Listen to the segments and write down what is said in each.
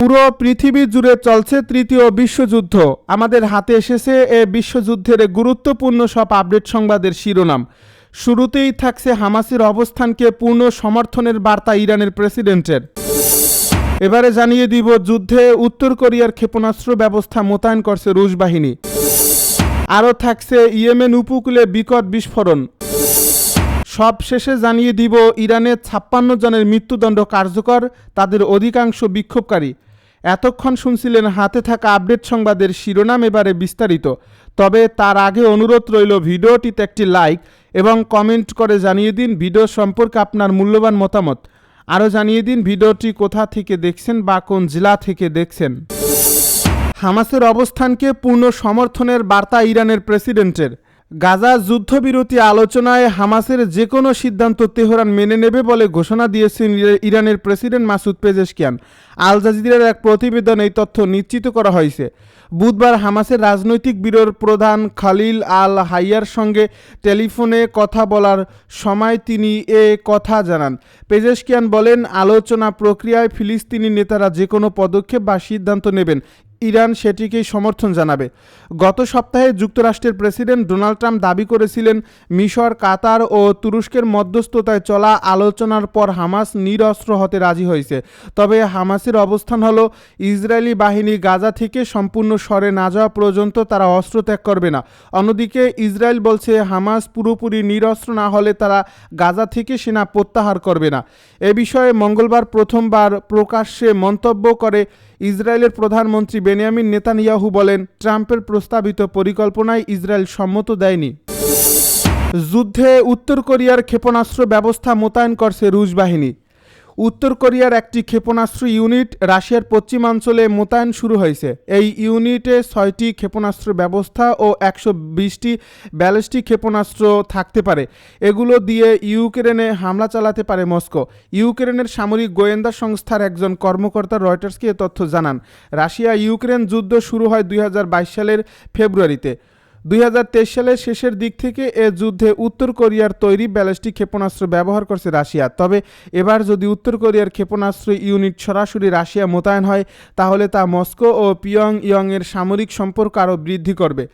পুরো পৃথিবী জুড়ে চলছে তৃতীয় বিশ্বযুদ্ধ। আমাদের হাতে এসেছে এ বিশ্বযুদ্ধের গুরুত্বপূর্ণ সব আপডেট সংবাদের শিরোনাম। শুরুতেই থাকছে হামাসের অবস্থানকে পূর্ণ সমর্থনের বার্তা ইরানের প্রেসিডেন্টের। এবারে জানিয়ে দিব যুদ্ধে উত্তর কোরিয়ার ক্ষেপণাস্ত্র ব্যবস্থা মোতায়েন করছে রুশ বাহিনী। আরও থাকছে ইয়েমেন উপকূলে বিকট বিস্ফোরণ। সব শেষে জানিয়ে দিব ইরানে 56 জনের মৃত্যুদণ্ড কার্যকর, তাদের অধিকাংশ বিক্ষোভকারী। এতক্ষণ শুনছিলেন হাতে থাকা আপডেট সংবাদের শিরোনাম, এবারে বিস্তারিত। তবে তার আগে অনুরোধ রইল ভিডিওটিতে একটি লাইক এবং কমেন্ট করে জানিয়ে দিন ভিডিও সম্পর্কে আপনার মূল্যবান মতামত। আরও জানিয়ে দিন ভিডিওটি কোথা থেকে দেখছেন বা কোন জেলা থেকে দেখছেন। হামাসের অবস্থানকে পূর্ণ সমর্থনের বার্তা ইরানের প্রেসিডেন্টের। গাজা যুদ্ধবিরতি আলোচনায় হামাসের যে কোনো সিদ্ধান্ত তেহরান মেনে নেবে বলে ঘোষণা দিয়েছেন ইরানের প্রেসিডেন্ট মাসুদ পেজেশকিয়ান। আল জাজিরার এক প্রতিবেদনে এই তথ্য নিশ্চিত করা হয়েছে। বুধবার হামাসের রাজনৈতিক ব্যুরোর প্রধান খালিল আল হাইয়ার সঙ্গে টেলিফোনে কথা বলার সময় তিনি এ কথা জানান। পেজেশকিয়ান বলেন, আলোচনা প্রক্রিয়ায় ফিলিস্তিনি নেতারা যে কোনো পদক্ষেপ বা সিদ্ধান্ত নেবেন, ইরান সেটিকেই সমর্থন জানাবে। গত সপ্তাহে যুক্তরাষ্ট্রের প্রেসিডেন্ট ডোনাল্ড ট্রাম্প দাবি করেছিলেন মিশর, কাতার ও তুরস্কের মধ্যস্থতায় চলা আলোচনার পর হামাস নিরস্ত্র হতে রাজি হয়েছে। তবে হামাসের অবস্থান হলো ইসরায়েলি বাহিনী গাজা থেকে সম্পূর্ণ সরে না যাওয়া পর্যন্ত তারা অস্ত্র ত্যাগ করবে না। অন্যদিকে ইসরায়েল বলছে হামাস পুরোপুরি নিরস্ত্র না হলে তারা গাজা থেকে সেনা প্রত্যাহার করবে না। এ বিষয়ে মঙ্গলবার প্রথমবার প্রকাশ্যে মন্তব্য করে ইসরায়েলের প্রধানমন্ত্রী বেনিয়ামিন নেতানিয়াহু বলেন, ট্রাম্পের প্রস্তাবিত পরিকল্পনায় ইসরায়েল সম্মত দেয়নি। যুদ্ধে উত্তর কোরিয়ার ক্ষেপণাস্ত্র ব্যবস্থা মোতায়েন করছে রুশ বাহিনী। উত্তর কোরিয়ার একটি ক্ষেপণাস্ত্র ইউনিট রাশিয়ার পশ্চিমাঞ্চলে মোতায়েন শুরু হয়েছে। এই ইউনিটে 6টি ক্ষেপণাস্ত্র ব্যবস্থা ও 120টি ব্যালিস্টিক ক্ষেপণাস্ত্র থাকতে পারে। এগুলো দিয়ে ইউক্রেনে হামলা চালাতে পারে মস্কো। ইউক্রেনের সামরিক গোয়েন্দা সংস্থার একজন কর্মকর্তা রয়টার্সকে এ তথ্য জানান। রাশিয়া ইউক্রেন যুদ্ধ শুরু হয় 2022 সালের ফেব্রুয়ারিতে। 2023 সালের শেষের দিক থেকে এ যুদ্ধে উত্তর কোরিয়ার তৈরি ব্যালিস্টিক ক্ষেপণাস্ত্র ব্যবহার করছে রাশিয়া। তবে এবার যদি উত্তর কোরিয়ার ক্ষেপণাস্ত্র ইউনিট সরাসরি রাশিয়া মোতায়েন হয়, তাহলে তা মস্কো ও পিয়ংইয়ংয়ের সামরিক সম্পর্ক আরও বৃদ্ধি করবে।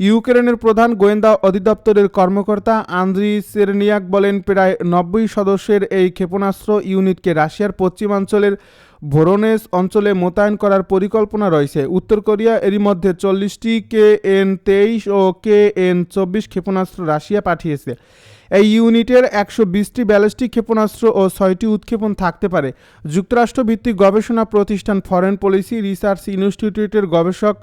ইউক্রেনের প্রধান গোয়েন্দা অধিদপ্তরের কর্মকর্তা আন্দ্রি চেরনিয়াক বলেন, প্রায় 90 সদস্যের এই ক্ষেপণাস্ত্র ইউনিটকে রাশিয়ার পশ্চিমাঞ্চলের ভোরোনেজ অঞ্চলে মোতায়েন করার পরিকল্পনা রয়েছে। উত্তর কোরিয়া এরই মধ্যে 40টি KN-23 ও KN-24 ক্ষেপণাস্ত্র রাশিয়া পাঠিয়েছে। এই ইউনিটের 120টি ব্যালিস্টিক ক্ষেপণাস্ত্র ও 6টি উৎক্ষেপণ থাকতে পারে। যুক্তরাষ্ট্রভিত্তিক গবেষণা প্রতিষ্ঠান ফরেন পলিসি রিসার্চ ইনস্টিটিউটের গবেষক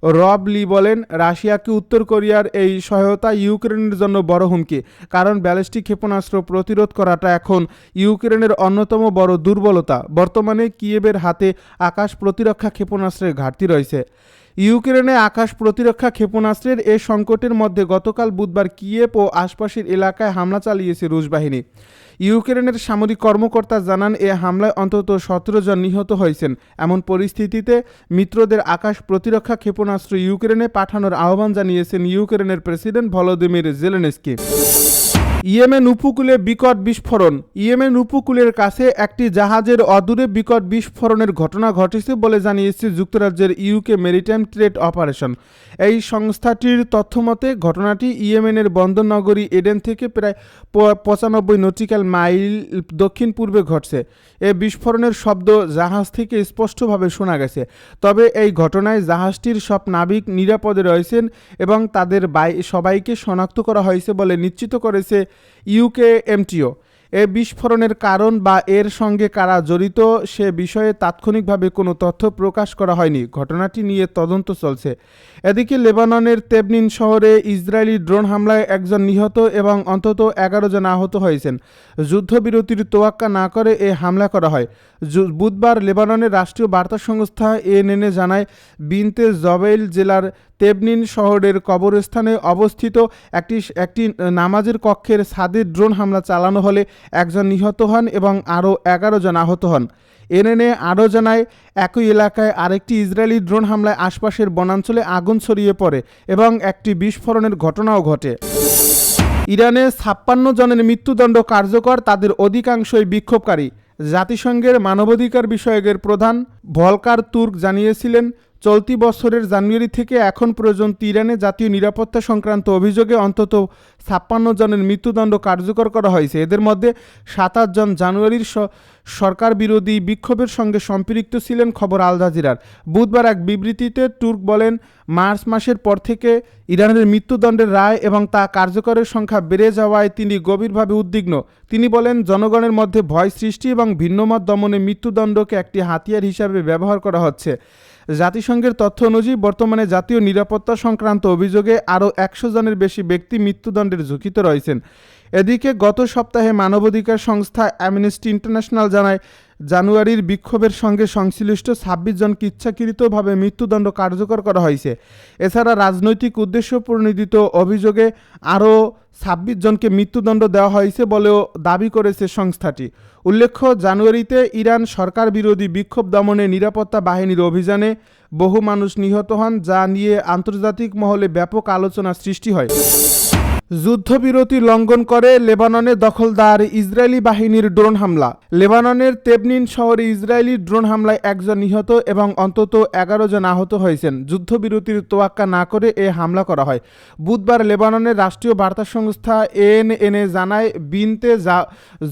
রব লি বলেন, রাশিয়াকে উত্তর কোরিয়ার এই সহায়তা ইউক্রেনের জন্য বড় হুমকি, কারণ ব্যালিস্টিক ক্ষেপণাস্ত্র প্রতিরোধ করাটা এখন ইউক্রেনের অন্যতম বড় দুর্বলতা। বর্তমানে কিয়েভের হাতে আকাশ প্রতিরক্ষা ক্ষেপণাস্ত্রের ঘাটতি রয়েছে। ইউক্রেনে আকাশ প্রতিরক্ষা ক্ষেপণাস্ত্রের এ সংকটের মধ্যে গতকাল বুধবার কিয়েভ ও আশপাশের এলাকায় হামলা চালিয়েছে রুশ বাহিনী। ইউক্রেনের সামরিক কর্মকর্তা জানান, এ হামলায় অন্তত 17 জন নিহত হয়েছেন। এমন পরিস্থিতিতে মিত্রদের আকাশ প্রতিরক্ষা ক্ষেপণাস্ত্র ইউক্রেনে পাঠানোর আহ্বান জানিয়েছেন ইউক্রেনের প্রেসিডেন্ট ভলোদিমির জেলেনস্কি। ইয়েমেন উপকূলে বিকট বিস্ফোরণ। ইয়েমেন উপকূলের কাছে একটি জাহাজের অদূরে বিকট বিস্ফোরণের ঘটনা ঘটেছে বলে জানিয়েছে যুক্তরাজ্যের ইউকে মেরিটাইম ট্রেড অপারেশন। এই সংস্থাটির তথ্যমতে ঘটনাটি ইয়েমেনের বন্দরনগরী এডেন থেকে প্রায় 95 নটিক্যাল মাইল দক্ষিণ পূর্বে ঘটছে। এ বিস্ফোরণের শব্দ জাহাজ থেকে স্পষ্টভাবে শোনা গেছে। তবে এই ঘটনায় জাহাজটির সব নাবিক নিরাপদে রয়েছেন এবং তাদের সবাইকে শনাক্ত করা হয়েছে বলে নিশ্চিত করেছে ইউকেএমটিও। এ বিস্ফোরণের কারণ বা এর সঙ্গে কারা জড়িত সে বিষয়ে তাৎক্ষণিকভাবে কোনো তথ্য প্রকাশ করা হয়নি। ঘটনাটি নিয়ে তদন্ত চলছে। এদিকে লেবাননের তেবনিন শহরে ইসরায়েলি ড্রোন হামলায় একজন নিহত এবং অন্তত 11 জন আহত হয়েছেন। যুদ্ধবিরতির তোয়াক্কা না করে এ হামলা করা হয়। বুধবার লেবাননের রাষ্ট্রীয় বার্তা সংস্থা এএনএ জানায়, বিনতে জবেইল জেলার তেবনিন শহরের কবরস্থানে অবস্থিত একটি নামাজের কক্ষের ছাদে ড্রোন হামলা চালানো হলে একজন নিহত হন এবং আরও 11 জন আহত হন। এনএনএ আরও জানায়, একই এলাকায় আরেকটি ইসরায়েলি ড্রোন হামলায় আশপাশের বনাঞ্চলে আগুন ছড়িয়ে পড়ে এবং একটি বিস্ফোরণের ঘটনাও ঘটে। ইরানে 56 জনের মৃত্যুদণ্ড কার্যকর, তাদের অধিকাংশই বিক্ষোভকারী। জাতিসংঘের মানবাধিকার বিষয়কের প্রধান ভলকার তুর্ক জানিয়েছিলেন, চলতি বছরের জানুয়ারি থেকে এখন পর্যন্ত ইরানে জাতীয় নিরাপত্তা সংক্রান্ত অভিযোগে অন্তত 56 জনের মৃত্যুদণ্ড কার্যকর করা হয়েছে। এদের মধ্যে 27 জন জানুয়ারির সরকার বিরোধী বিক্ষোভের সঙ্গে সম্পৃক্ত ছিলেন। খবর আল জাজিরার। বুধবার এক বিবৃতিতে তুর্ক বলেন, মার্চ মাসের পর থেকে ইরানের মৃত্যুদণ্ডের রায় এবং তা কার্যকরের সংখ্যা বেড়ে যাওয়ায় তিনি গভীরভাবে উদ্বিগ্ন। তিনি বলেন, জনগণের মধ্যে ভয় সৃষ্টি এবং ভিন্নমত দমনে মৃত্যুদণ্ডকে একটি হাতিয়ার হিসাবে ব্যবহার করা হচ্ছে। জাতিসংঘের তথ্য অনুযায়ী বর্তমানে জাতীয় নিরাপত্তা সংক্রান্ত অভিযোগে আরও 100 জনের বেশি ব্যক্তি মৃত্যুদণ্ডের ঝুঁকিতে রয়েছেন। এদিকে গত সপ্তাহে মানবাধিকার সংস্থা অ্যামনেস্টি ইন্টারন্যাশনাল জানায়, জানুয়ারির বিক্ষোভের সঙ্গে সংশ্লিষ্ট 26 জনকে ইচ্ছাকৃতভাবে মৃত্যুদণ্ড কার্যকর করা হয়েছে। এছাড়া রাজনৈতিক উদ্দেশ্য প্রণোদিত অভিযোগে আরও 26 জনকে মৃত্যুদণ্ড দেওয়া হয়েছে বলেও দাবি করেছে সংস্থাটি। উল্লেখ্য, জানুয়ারিতে ইরান সরকার বিরোধী বিক্ষোভ দমনে নিরাপত্তা বাহিনীর অভিযানে বহু মানুষ নিহত হন, যা নিয়ে আন্তর্জাতিক মহলে ব্যাপক আলোচনা সৃষ্টি হয়। যুদ্ধবিরতি লঙ্ঘন করে লেবাননে দখলদার ইসরায়েলি বাহিনীর ড্রোন হামলা। লেবাননের তেবনিন শহরে ইসরায়েলি ড্রোন হামলায় 1 জন নিহত এবং অন্তত 11 জন আহত হয়েছেন। যুদ্ধবিরতির তোয়াক্কা না করে এ হামলা করা হয়। বুধবার লেবাননের রাষ্ট্রীয় বার্তা সংস্থা এএনএ জানায়, বিনতে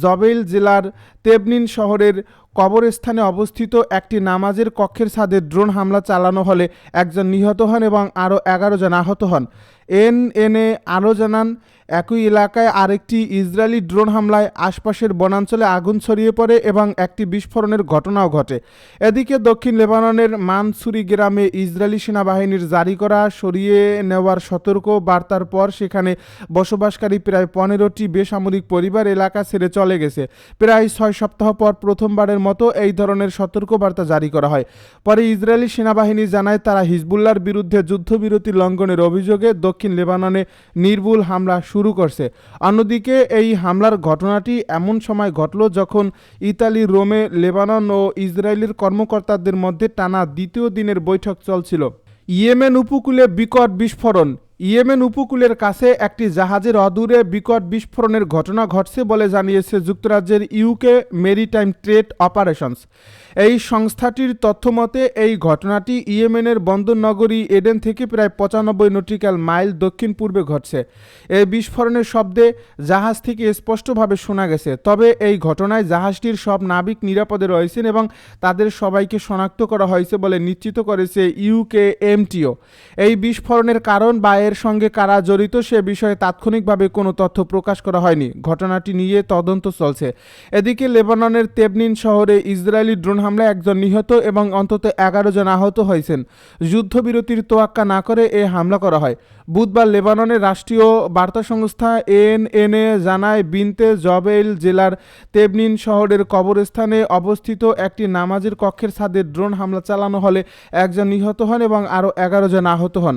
জবেইল জেলার তেবনিন শহরের কবরস্থানে অবস্থিত একটি নামাজের কক্ষের ছাদে ড্রোন হামলা চালানো হলে 1 জন নিহত হন এবং আরও 11 জন আহত হন। এএনএ আরও জানান, একই এলাকায় আরেকটি ইসরায়েলি ড্রোন হামলায় আশপাশের বনাঞ্চলে আগুন ছড়িয়ে পড়ে এবং একটি বিস্ফোরণের ঘটনাও ঘটে। এদিকে দক্ষিণ লেবাননের মানসুরি গ্রামে ইসরায়েলি সেনাবাহিনীর জারি করা সরিয়ে নেওয়ার সতর্ক বার্তার পর সেখানে বসবাসকারী প্রায় 15টি বেসামরিক পরিবার এলাকা ছেড়ে চলে গেছে। প্রায় 6 সপ্তাহ পর প্রথমবারের মতো এই ধরনের সতর্কবার্তা জারি করা হয়। পরে ইসরায়েলি সেনাবাহিনী জানায়, তারা হিজবুল্লাহর বিরুদ্ধে যুদ্ধবিরতি লঙ্ঘনের অভিযোগে দক্ষিণ লেবাননে নির্ভুল হামলা শুরু করছে। অন্যদিকে এই হামলার ঘটনাটি এমন সময় ঘটল যখন ইতালি রোমে লেবানন ও ইসরায়েলের কর্মকর্তাদের মধ্যে টানা দ্বিতীয় দিনের বৈঠক চলছিল। ইয়েমেন উপকূলে বিকট বিস্ফোরণ। ইয়েমেন উপকূলের কাছে একটি জাহাজের অদূরে বিকট বিস্ফোরণের ঘটনা ঘটছে বলে জানিয়েছে যুক্তরাজ্যের ইউকে মেরিটাইম ট্রেড অপারেশনস। এই সংস্থাটির তথ্যমতে এই ঘটনাটি ইয়েমেনের বন্দর নগরী এডেন থেকে প্রায় 95 নটিক্যাল মাইল দক্ষিণ পূর্বে ঘটছে। এই বিস্ফোরণের শব্দে জাহাজ থেকে স্পষ্টভাবে শোনা গেছে। তবে এই ঘটনায় জাহাজটির সব নাবিক নিরাপদে রয়েছেন এবং তাদের সবাইকে শনাক্ত করা হয়েছে বলে নিশ্চিত করেছে ইউকেএমটিও। এই বিস্ফোরণের কারণ বা এর সঙ্গে কারা জড়িত সে বিষয়ে তাৎক্ষণিকভাবে কোনো তথ্য প্রকাশ করা হয়নি। ঘটনাটি নিয়ে তদন্ত চলছে। এদিকে লেবাননের তেবনিন শহরে ইসরায়েলি ড্রোন হামলায় 1 জন নিহত এবং অন্তত 11 জন আহত হয়েছেন। যুদ্ধবিরতির তোয়াক্কা না করে এ হামলা করা হয়। বুধবার লেবাননের রাষ্ট্রীয় বার্তা সংস্থা এএনএ জানায়, বিনতে জবেইল জেলার তেবনিন শহরের কবরস্থানে অবস্থিত একটি নামাজের কক্ষের ছাদে ড্রোন হামলা চালানো হলে 1 জন নিহত হন এবং আরও 11 জন আহত হন।